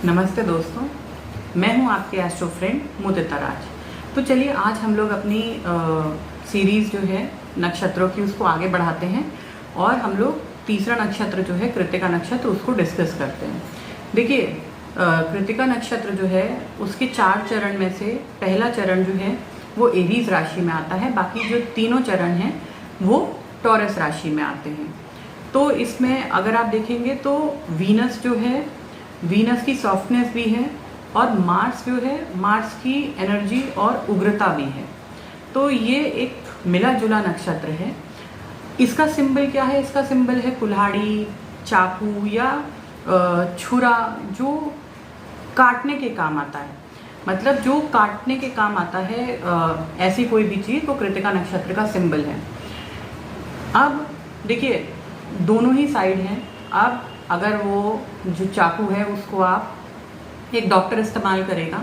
नमस्ते दोस्तों, मैं हूं आपके एस्ट्रो फ्रेंड मुदिता राज। तो चलिए आज हम लोग अपनी सीरीज़ जो है नक्षत्रों की उसको आगे बढ़ाते हैं और हम लोग तीसरा नक्षत्र जो है कृत्तिका नक्षत्र उसको डिस्कस करते हैं। देखिए कृत्तिका नक्षत्र जो है उसके 4 चरण में से पहला चरण जो है वो एरीज राशि में आता है, बाकी जो तीनों चरण हैं वो टॉरस राशि में आते हैं। तो इसमें अगर आप देखेंगे तो वीनस जो है, वीनस की सॉफ्टनेस भी है और मार्स जो है, मार्स की एनर्जी और उग्रता भी है। तो ये एक मिला जुला नक्षत्र है। इसका सिंबल क्या है? इसका सिंबल है कुल्हाड़ी, चाकू या छुरा जो काटने के काम आता है। मतलब जो काटने के काम आता है ऐसी कोई भी चीज़, वो कृत्तिका नक्षत्र का सिंबल है। अब देखिए दोनों ही साइड हैं। अब अगर वो जो चाकू है उसको आप एक डॉक्टर इस्तेमाल करेगा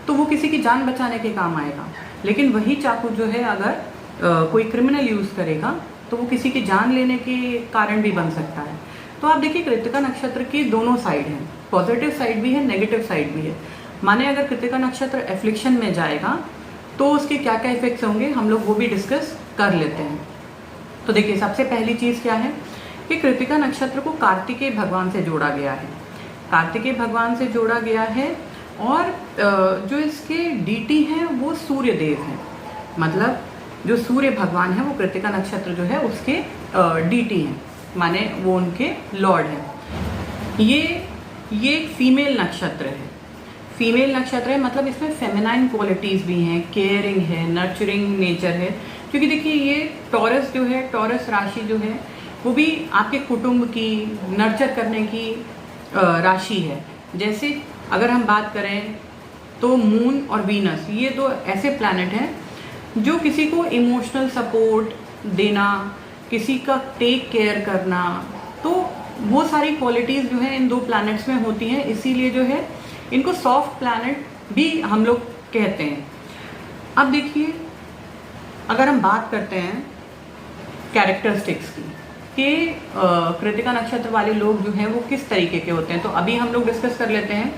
तो वो किसी की जान बचाने के काम आएगा, लेकिन वही चाकू जो है अगर कोई क्रिमिनल यूज़ करेगा तो वो किसी की जान लेने के कारण भी बन सकता है। तो आप देखिए कृत्तिका नक्षत्र की दोनों साइड हैं, पॉजिटिव साइड भी है, नेगेटिव साइड भी है। माने अगर कृत्तिका नक्षत्र एफ्लिक्शन में जाएगा तो उसके क्या क्या इफेक्ट्स होंगे हम लोग वो भी डिस्कस कर लेते हैं। तो देखिए सबसे पहली चीज़ क्या है कि कृत्तिका नक्षत्र को कार्तिकेय भगवान से जोड़ा गया है। कार्तिकेय भगवान से जोड़ा गया है और जो इसके डीटी हैं वो सूर्य देव हैं। मतलब जो सूर्य भगवान है वो कृत्तिका नक्षत्र जो है उसके डीटी हैं, माने वो उनके लॉर्ड हैं। ये एक फीमेल नक्षत्र है। फीमेल नक्षत्र है मतलब इसमें फेमिनाइन क्वालिटीज़ भी हैं, केयरिंग है, नर्चरिंग नेचर है। क्योंकि देखिए ये टॉरस जो है, टॉरस राशि जो है वो भी आपके कुटुंब की नर्चर करने की राशि है। जैसे अगर हम बात करें तो मून और वीनस ये दो ऐसे प्लैनेट हैं जो किसी को इमोशनल सपोर्ट देना, किसी का टेक केयर करना, तो वो सारी क्वालिटीज़ जो है इन दो प्लैनेट्स में होती हैं। इसीलिए जो है इनको सॉफ्ट प्लैनेट भी हम लोग कहते हैं। अब देखिए अगर हम बात करते हैं कैरेक्टरिस्टिक्स की कि कृत्तिका नक्षत्र वाले लोग जो हैं वो किस तरीके के होते हैं, तो अभी हम लोग डिस्कस कर लेते हैं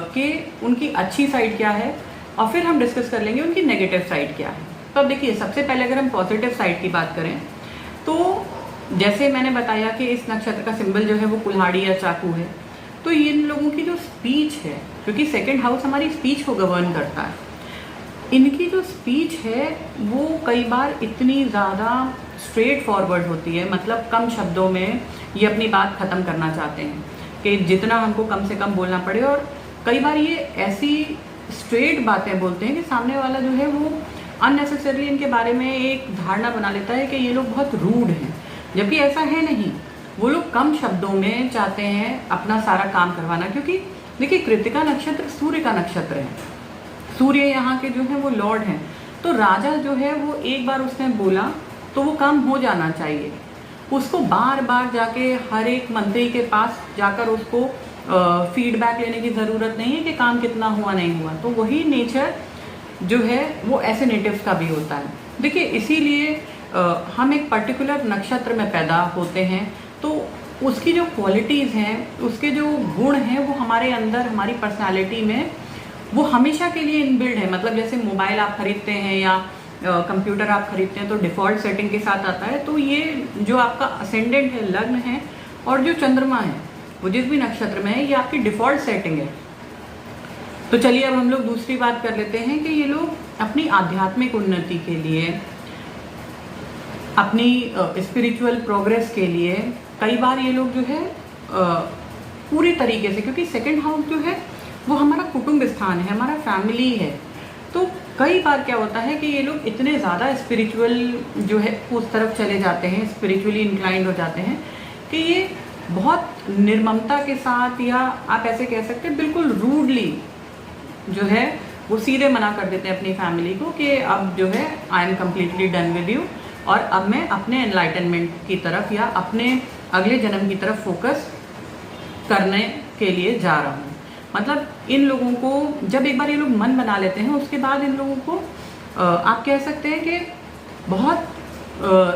कि उनकी अच्छी साइड क्या है और फिर हम डिस्कस कर लेंगे उनकी नेगेटिव साइड क्या है। तो अब देखिए सबसे पहले अगर हम पॉजिटिव साइड की बात करें तो जैसे मैंने बताया कि इस नक्षत्र का सिंबल जो है वो कुल्हाड़ी या चाकू है। तो इन लोगों की जो स्पीच है, क्योंकि सेकेंड हाउस हमारी स्पीच को गवर्न करता है, इनकी जो स्पीच है वो कई बार इतनी ज़्यादा स्ट्रेट फॉरवर्ड होती है। मतलब कम शब्दों में ये अपनी बात ख़त्म करना चाहते हैं कि जितना हमको कम से कम बोलना पड़े, और कई बार ये ऐसी स्ट्रेट बातें बोलते हैं कि सामने वाला जो है वो अननेसेसरली इनके बारे में एक धारणा बना लेता है कि ये लोग बहुत रूड हैं, जबकि ऐसा है नहीं। वो लोग कम शब्दों में चाहते हैं अपना सारा काम करवाना। क्योंकि देखिए कृत्तिका नक्षत्र सूर्य का नक्षत्र है, सूर्य यहाँ के जो है वो लॉर्ड हैं। तो राजा जो है वो एक बार उसने बोला तो वो काम हो जाना चाहिए। उसको बार बार जाके हर एक मंत्री के पास जाकर उसको फीडबैक लेने की ज़रूरत नहीं है कि काम कितना हुआ नहीं हुआ। तो वही नेचर जो है वो ऐसे नेटिव्स का भी होता है। देखिए इसीलिए हम एक पर्टिकुलर नक्षत्र में पैदा होते हैं तो उसकी जो क्वालिटीज़ हैं, उसके जो गुण हैं वो हमारे अंदर, हमारी पर्सनालिटी में वो हमेशा के लिए इनबिल्ड है। मतलब जैसे मोबाइल आप खरीदते हैं या कंप्यूटर आप खरीदते हैं तो डिफ़ॉल्ट सेटिंग के साथ आता है। तो ये जो आपका असेंडेंट है, लग्न है, और जो चंद्रमा है वो जिस भी नक्षत्र में है, ये आपकी डिफ़ॉल्ट सेटिंग है। तो चलिए अब हम लोग दूसरी बात कर लेते हैं कि ये लोग अपनी आध्यात्मिक उन्नति के लिए, अपनी स्पिरिचुअल प्रोग्रेस के लिए कई बार ये लोग जो है पूरी तरीके से, क्योंकि सेकेंड हाउस जो है वो हमारा कुटुंब स्थान है, हमारा फैमिली है। तो कई बार क्या होता है कि ये लोग इतने ज़्यादा स्पिरिचुअल जो है उस तरफ चले जाते हैं, स्पिरिचुअली इंक्लाइंड हो जाते हैं कि ये बहुत निर्ममता के साथ, या आप ऐसे कह सकते हैं बिल्कुल रूडली जो है वो सीधे मना कर देते हैं अपनी फैमिली को कि अब जो है I am completely done with you, और अब मैं अपने एनलाइटनमेंट की तरफ या अपने अगले जन्म की तरफ फोकस करने के लिए जा रहा हूँ। मतलब इन लोगों को जब एक बार ये लोग मन बना लेते हैं उसके बाद इन लोगों को आप कह सकते हैं कि बहुत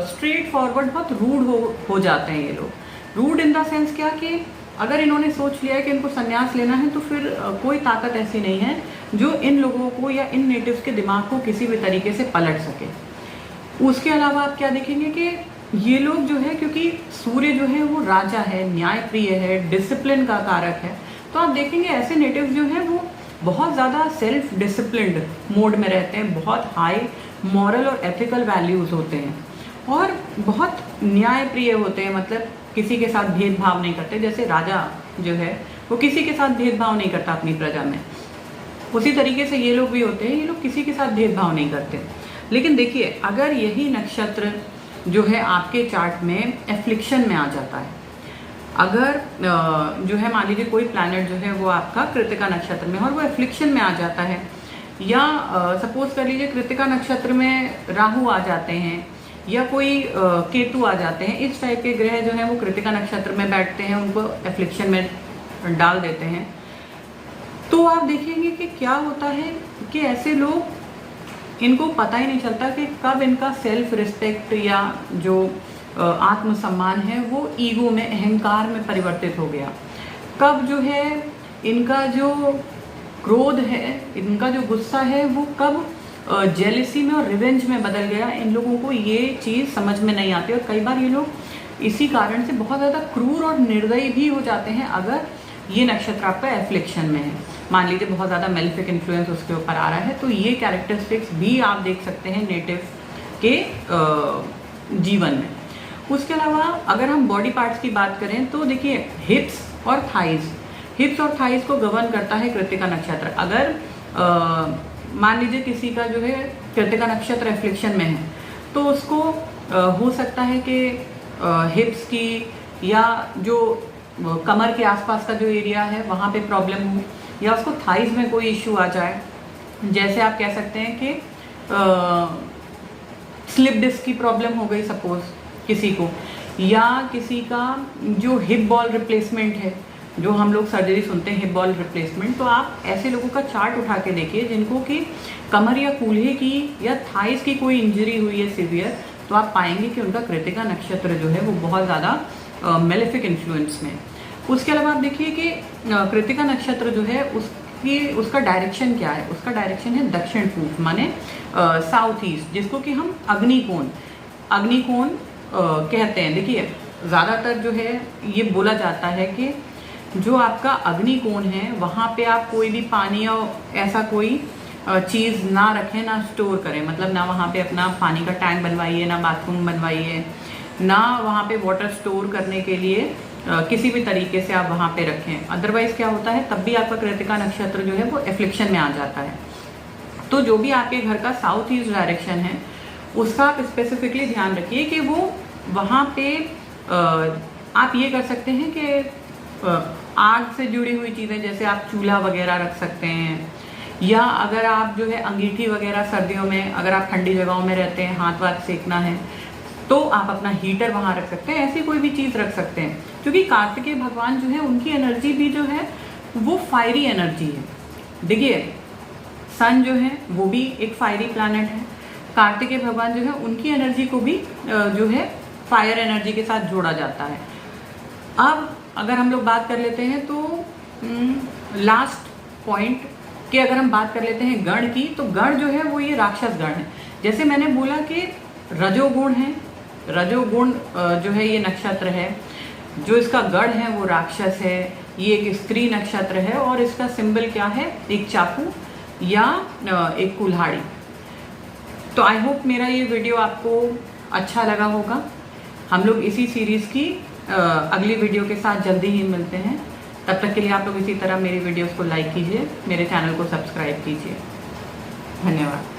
स्ट्रेट फॉरवर्ड, बहुत रूड हो जाते हैं ये लोग। रूड इन द सेंस क्या कि अगर इन्होंने सोच लिया है कि इनको संन्यास लेना है तो फिर कोई ताकत ऐसी नहीं है जो इन लोगों को या इन नेटिव्स के दिमाग को किसी भी तरीके से पलट सके। उसके अलावा आप क्या देखेंगे कि ये लोग जो है, क्योंकि सूर्य जो है वो राजा है, न्यायप्रिय है, डिसिप्लिन का कारक है, तो आप देखेंगे ऐसे नेटिव्स जो हैं वो बहुत ज़्यादा सेल्फ डिसिप्लिन्ड मोड में रहते हैं, बहुत हाई मॉरल और एथिकल वैल्यूज़ होते हैं और बहुत न्यायप्रिय होते हैं, मतलब किसी के साथ भेदभाव नहीं करते। जैसे राजा जो है वो किसी के साथ भेदभाव नहीं करता अपनी प्रजा में, उसी तरीके से ये लोग भी होते हैं, ये लोग किसी के साथ भेदभाव नहीं करते। लेकिन देखिए, अगर यही नक्षत्र जो है आपके चार्ट में एफ्लिक्शन में आ जाता है, अगर जो है मान लीजिए कोई प्लैनेट जो है वो आपका कृतिका नक्षत्र में और वो एफ्लिक्शन में आ जाता है, या सपोज कर लीजिए कृतिका नक्षत्र में राहु आ जाते हैं या कोई केतु आ जाते हैं, इस टाइप के ग्रह जो हैं वो कृतिका नक्षत्र में बैठते हैं, उनको एफ्लिक्शन में डाल देते हैं, तो आप देखेंगे कि क्या होता है कि ऐसे लोग, इनको पता ही नहीं चलता कि कब इनका सेल्फ रिस्पेक्ट या जो आत्मसम्मान है वो ईगो में, अहंकार में परिवर्तित हो गया, कब जो है इनका जो क्रोध है, इनका जो गुस्सा है वो कब जेलिसी में और रिवेंज में बदल गया। इन लोगों को ये चीज़ समझ में नहीं आती और कई बार ये लोग इसी कारण से बहुत ज़्यादा क्रूर और निर्दयी भी हो जाते हैं अगर ये नक्षत्र आपका एफ्लिक्शन में है। मान लीजिए बहुत ज़्यादा मेलेफिक इन्फ्लुएंस उसके ऊपर आ रहा है, तो ये कैरेक्टरिस्टिक्स भी आप देख सकते हैं नेटिव के जीवन में। उसके अलावा अगर हम बॉडी पार्ट्स की बात करें तो देखिए हिप्स और थाइज को गवर्न करता है कृतिका नक्षत्र। अगर मान लीजिए किसी का जो है कृतिका नक्षत्र एफ्लिक्शन में है तो उसको हो सकता है कि हिप्स की या जो कमर के आसपास का जो एरिया है वहाँ पे प्रॉब्लम हो, या उसको थाइज में कोई इश्यू आ जाए। जैसे आप कह सकते हैं कि स्लिप डिस्क की प्रॉब्लम हो गई सपोज किसी को, या किसी का जो हिप बॉल रिप्लेसमेंट है, जो हम लोग सर्जरी सुनते हैं हिप बॉल रिप्लेसमेंट, तो आप ऐसे लोगों का चार्ट उठा के देखिए जिनको कि कमर या कूल्हे की या थाइस की कोई इंजरी हुई है सीवियर, तो आप पाएंगे कि उनका कृतिका नक्षत्र जो है वो बहुत ज़्यादा मेलेफिक इन्फ्लुएंस में। उसके अलावा आप देखिए कि कृतिका नक्षत्र जो है उसका डायरेक्शन क्या है, उसका डायरेक्शन है दक्षिण पूर्व, माने साउथ ईस्ट, जिसको कि हम अग्निकोण कहते हैं। देखिए ज़्यादातर जो है ये बोला जाता है कि जो आपका अग्निकोण है वहाँ पे आप कोई भी पानी और ऐसा कोई चीज़ ना रखें, ना स्टोर करें, मतलब ना वहाँ पे अपना पानी का टैंक बनवाइए, ना बाथरूम बनवाइए, ना वहाँ पे वाटर स्टोर करने के लिए किसी भी तरीके से आप वहाँ पे रखें। अदरवाइज़ क्या होता है, तब भी आपका कृतिका नक्षत्र जो है वो एफ्लिक्शन में आ जाता है। तो जो भी आपके घर का साउथ ईस्ट डायरेक्शन है उसका आप स्पेसिफिकली ध्यान रखिए कि वो वहाँ पे आप ये कर सकते हैं कि आग से जुड़ी हुई चीज़ें, जैसे आप चूल्हा वगैरह रख सकते हैं, या अगर आप जो है अंगीठी वगैरह सर्दियों में, अगर आप ठंडी जगहों में रहते हैं, हाथ वाथ सेकना है, तो आप अपना हीटर वहाँ रख सकते हैं, ऐसी कोई भी चीज़ रख सकते हैं। क्योंकि कार्तिकेय भगवान जो है उनकी एनर्जी भी जो है वो फायरी एनर्जी है। देखिए सन जो है वो भी एक फायरी प्लैनेट है, कार्तिकेय भगवान जो है उनकी एनर्जी को भी जो है फायर एनर्जी के साथ जोड़ा जाता है। अब अगर हम लोग बात कर लेते हैं तो लास्ट पॉइंट कि अगर हम बात कर लेते हैं गण की, तो गण जो है वो ये राक्षस गण है। जैसे मैंने बोला कि रजोगुण है, रजोगुण जो है ये नक्षत्र है, जो इसका गण है वो राक्षस है, ये एक स्त्री नक्षत्र है और इसका सिंबल क्या है, एक चाकू या एक कुल्हाड़ी। तो आई होप मेरा ये वीडियो आपको अच्छा लगा होगा। हम लोग इसी सीरीज़ की अगली वीडियो के साथ जल्दी ही मिलते हैं। तब तक के लिए आप लोग इसी तरह मेरी वीडियोस को लाइक कीजिए, मेरे चैनल को सब्सक्राइब कीजिए। धन्यवाद।